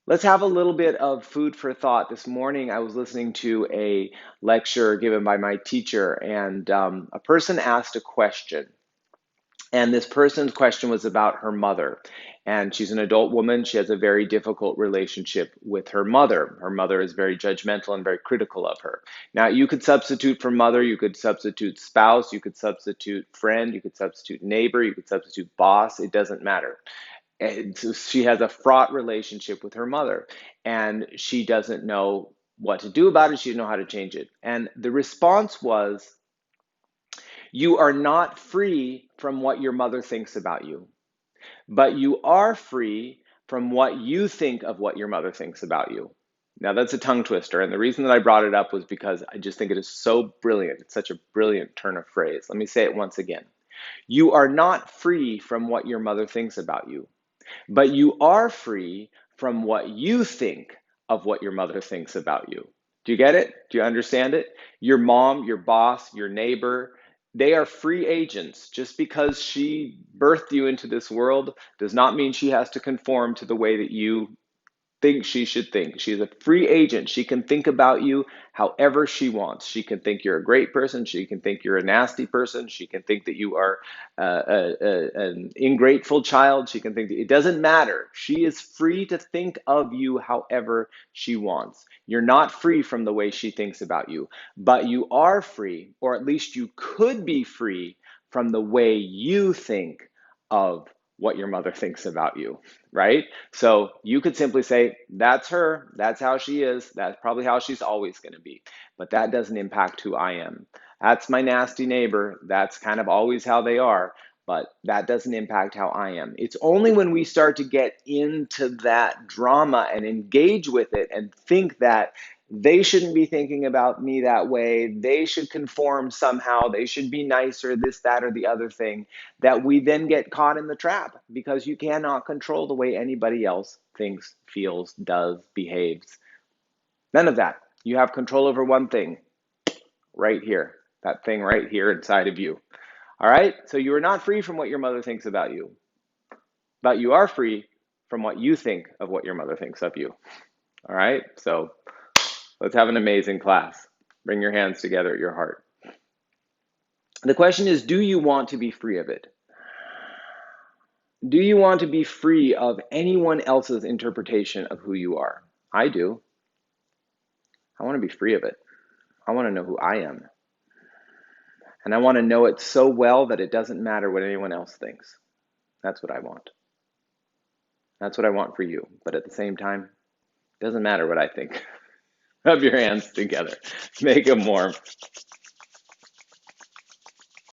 Let's have a little bit of food for thought. This morning, I was listening to a lecture given by my teacher, and a person asked a question. And this person's question was about her mother. And she's an adult woman. She has a very difficult relationship with her mother. Her mother is very judgmental and very critical of her. Now, you could substitute for mother, you could substitute spouse, you could substitute friend, you could substitute neighbor, you could substitute boss. It doesn't matter. And so she has a fraught relationship with her mother, and she doesn't know what to do about it. She doesn't know how to change it. And the response was, you are not free from what your mother thinks about you, but you are free from what you think of what your mother thinks about you. Now, that's a tongue twister. And the reason that I brought it up was because I just think it is so brilliant. It's such a brilliant turn of phrase. Let me say it once again. You are not free from what your mother thinks about you, but you are free from what you think of what your mother thinks about you. Do you get it? Do you understand it? Your mom, your boss, your neighbor, they are free agents. Just because she birthed you into this world does not mean she has to conform to the way that you think she should think. She's a free agent. She can think about you however she wants. She can think you're a great person. She can think you're a nasty person. She can think that you are an ingrateful child. She can think that it doesn't matter. She is free to think of you however she wants. You're not free from the way she thinks about you, but you are free, or at least you could be free from the way you think of what your mother thinks about you, right? So you could simply say, that's her, that's how she is, that's probably how she's always going to be. But that doesn't impact who I am. That's my nasty neighbor, that's kind of always how they are, but that doesn't impact how I am. It's only when we start to get into that drama and engage with it and think that they shouldn't be thinking about me that way, they should conform somehow, they should be nicer, this, that, or the other thing, that we then get caught in the trap, because you cannot control the way anybody else thinks, feels, does, behaves. None of that. You have control over one thing right here, that thing right here inside of you. All right? So you are not free from what your mother thinks about you, but you are free from what you think of what your mother thinks of you. All right? So let's have an amazing class. Bring your hands together at your heart. The question is, do you want to be free of it? Do you want to be free of anyone else's interpretation of who you are? I do. I want to be free of it. I want to know who I am. And I want to know it so well that it doesn't matter what anyone else thinks. That's what I want. That's what I want for you. But at the same time, it doesn't matter what I think. Rub your hands together. Make them warm.